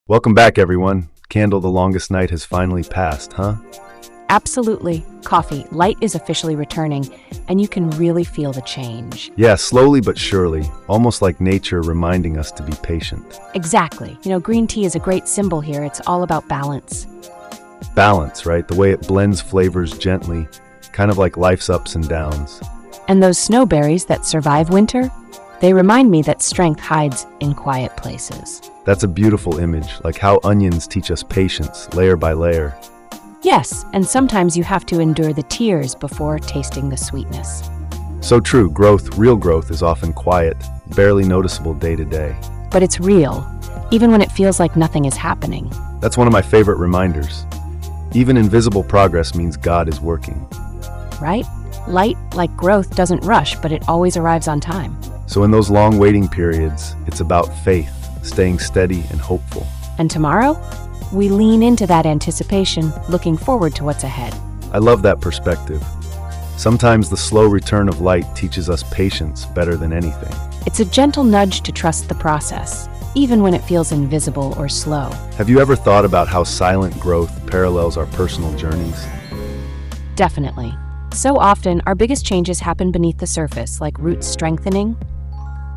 Welcome back, everyone. Candle, the longest night has finally passed, huh? Absolutely. Coffee, light is officially returning, and you can really feel the change. Yeah, slowly but surely, almost like nature reminding us to be patient. Exactly. Green tea is a great symbol here. It's all about balance. Balance, right? The way it blends flavors gently, kind of like life's ups and downs. And those snowberries that survive winter, they remind me that strength hides in quiet places. That's a beautiful image, like how onions teach us patience, layer by layer. Yes, and sometimes you have to endure the tears before tasting the sweetness. So true, real growth is often quiet, barely noticeable day to day. But it's real, even when it feels like nothing is happening. That's one of my favorite reminders. Even invisible progress means God is working. Right? Light, like growth, doesn't rush, but it always arrives on time. So in those long waiting periods, it's about faith, staying steady and hopeful. And tomorrow, we lean into that anticipation, looking forward to what's ahead. I love that perspective. Sometimes the slow return of light teaches us patience better than anything. It's a gentle nudge to trust the process, even when it feels invisible or slow. Have you ever thought about how silent growth parallels our personal journeys? Definitely. So often, our biggest changes happen beneath the surface, like roots strengthening.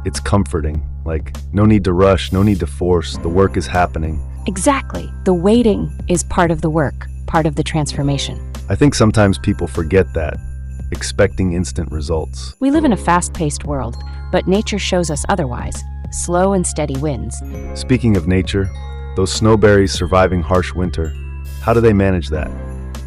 It's comforting, like no need to rush, no need to force, the work is happening. Exactly. The waiting is part of the work, part of the transformation. I think sometimes people forget that, expecting instant results. We live in a fast-paced world, but nature shows us otherwise. Slow and steady wins. Speaking of nature, those snowberries surviving harsh winter, how do they manage that?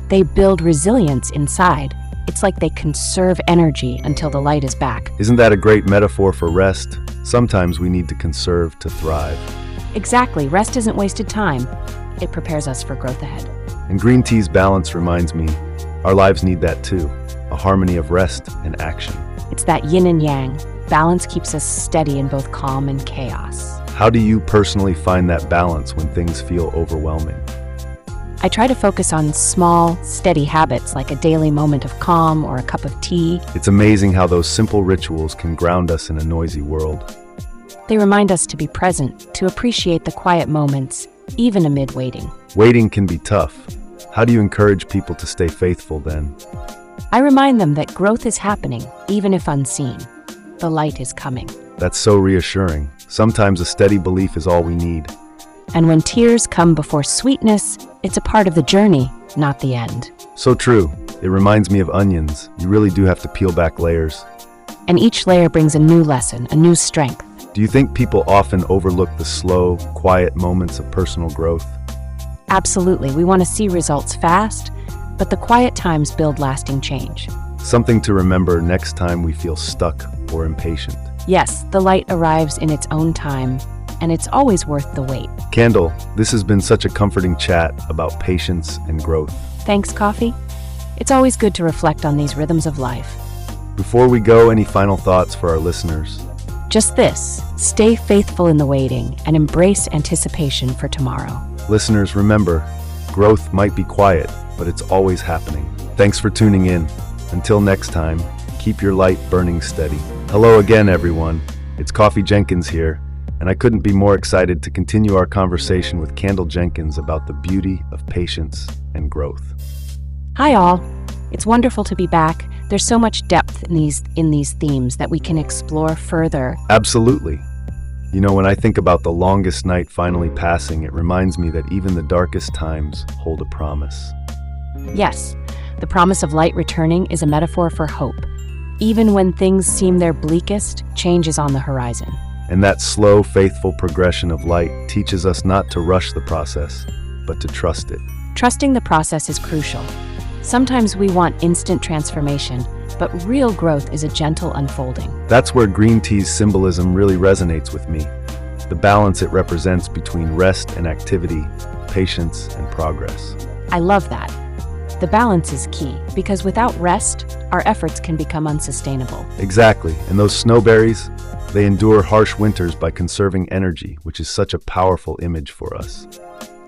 They build resilience inside. It's like they conserve energy until the light is back. Isn't that a great metaphor for rest? Sometimes we need to conserve to thrive. Exactly. Rest isn't wasted time. It prepares us for growth ahead. And green tea's balance reminds me, our lives need that too, a harmony of rest and action. It's that yin and yang. Balance keeps us steady in both calm and chaos. How do you personally find that balance when things feel overwhelming? I try to focus on small, steady habits like a daily moment of calm or a cup of tea. It's amazing how those simple rituals can ground us in a noisy world. They remind us to be present, to appreciate the quiet moments, even amid waiting. Waiting can be tough. How do you encourage people to stay faithful then? I remind them that growth is happening, even if unseen. The light is coming. That's so reassuring. Sometimes a steady belief is all we need. And when tears come before sweetness, it's a part of the journey, not the end. So true. It reminds me of onions. You really do have to peel back layers. And each layer brings a new lesson, a new strength. Do you think people often overlook the slow, quiet moments of personal growth? Absolutely. We want to see results fast, but the quiet times build lasting change. Something to remember next time we feel stuck or impatient. Yes, the light arrives in its own time, and it's always worth the wait. Candle, this has been such a comforting chat about patience and growth. Thanks, Coffee. It's always good to reflect on these rhythms of life. Before we go, any final thoughts for our listeners? Just this, stay faithful in the waiting and embrace anticipation for tomorrow. Listeners, remember, growth might be quiet, but it's always happening. Thanks for tuning in. Until next time, keep your light burning steady. Hello again, everyone. It's Coffee Jenkins here, and I couldn't be more excited to continue our conversation with Candle Jenkins about the beauty of patience and growth. Hi all. It's wonderful to be back. There's so much depth in these themes that we can explore further. Absolutely. When I think about the longest night finally passing, it reminds me that even the darkest times hold a promise. Yes, the promise of light returning is a metaphor for hope. Even when things seem their bleakest, change is on the horizon. And that slow, faithful progression of light teaches us not to rush the process, but to trust it. Trusting the process is crucial. Sometimes we want instant transformation, but real growth is a gentle unfolding. That's where green tea's symbolism really resonates with me. The balance it represents between rest and activity, patience and progress. I love that. The balance is key, because without rest, our efforts can become unsustainable. Exactly, and those snowberries, they endure harsh winters by conserving energy, which is such a powerful image for us.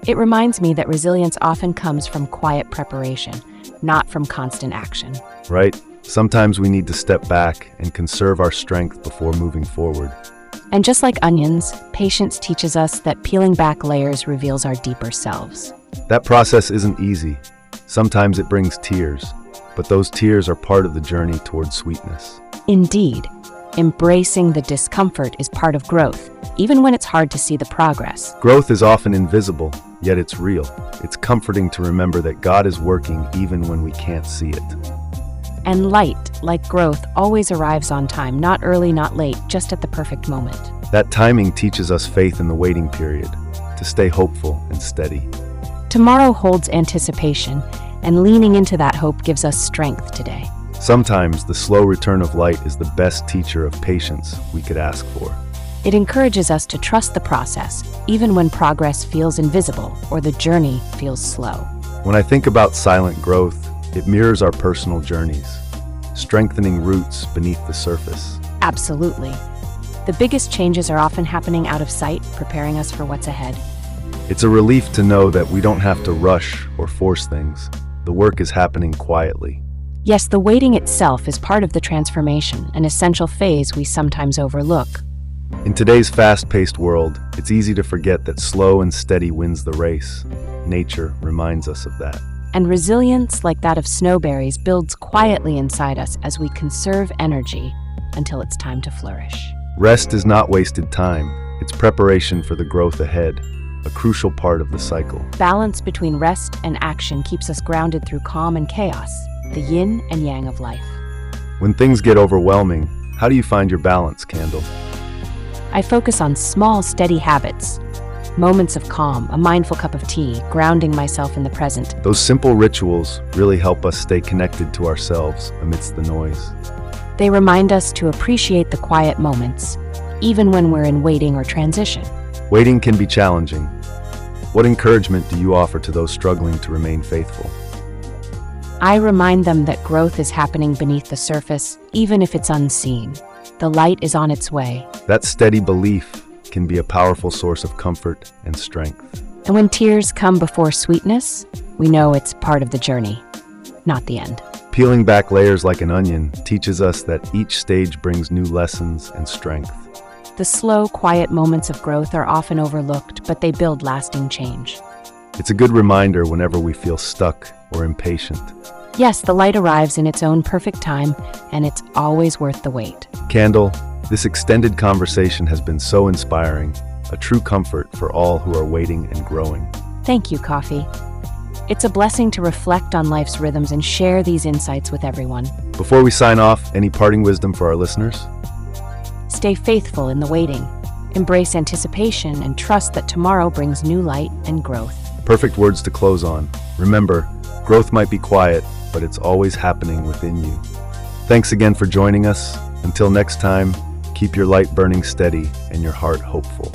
It reminds me that resilience often comes from quiet preparation, not from constant action. Right? Sometimes we need to step back and conserve our strength before moving forward. And just like onions, patience teaches us that peeling back layers reveals our deeper selves. That process isn't easy. Sometimes it brings tears, but those tears are part of the journey towards sweetness. Indeed, embracing the discomfort is part of growth, even when it's hard to see the progress. Growth is often invisible, yet it's real. It's comforting to remember that God is working even when we can't see it. And light, like growth, always arrives on time, not early, not late, just at the perfect moment. That timing teaches us faith in the waiting period, to stay hopeful and steady. Tomorrow holds anticipation, and leaning into that hope gives us strength today. Sometimes the slow return of light is the best teacher of patience we could ask for. It encourages us to trust the process, even when progress feels invisible or the journey feels slow. When I think about silent growth, it mirrors our personal journeys, strengthening roots beneath the surface. Absolutely. The biggest changes are often happening out of sight, preparing us for what's ahead. It's a relief to know that we don't have to rush or force things. The work is happening quietly. Yes, the waiting itself is part of the transformation, an essential phase we sometimes overlook. In today's fast-paced world, it's easy to forget that slow and steady wins the race. Nature reminds us of that. And resilience, like that of snowberries, builds quietly inside us as we conserve energy until it's time to flourish. Rest is not wasted time. It's preparation for the growth ahead, a crucial part of the cycle. Balance between rest and action keeps us grounded through calm and chaos, the yin and yang of life. When things get overwhelming, how do you find your balance, Candle? I focus on small, steady habits, moments of calm, a mindful cup of tea, grounding myself in the present. Those simple rituals really help us stay connected to ourselves amidst the noise. They remind us to appreciate the quiet moments, even when we're in waiting or transition. Waiting can be challenging. What encouragement do you offer to those struggling to remain faithful? I remind them that growth is happening beneath the surface, even if it's unseen. The light is on its way. That steady belief can be a powerful source of comfort and strength. And when tears come before sweetness, we know it's part of the journey, not the end. Peeling back layers like an onion teaches us that each stage brings new lessons and strength. The slow, quiet moments of growth are often overlooked, but they build lasting change. It's a good reminder whenever we feel stuck or impatient. Yes, the light arrives in its own perfect time, and it's always worth the wait. Candle, this extended conversation has been so inspiring, a true comfort for all who are waiting and growing. Thank you, Coffee. It's a blessing to reflect on life's rhythms and share these insights with everyone. Before we sign off, any parting wisdom for our listeners? Stay faithful in the waiting. Embrace anticipation and trust that tomorrow brings new light and growth. Perfect words to close on. Remember, growth might be quiet, but it's always happening within you. Thanks again for joining us. Until next time, keep your light burning steady and your heart hopeful.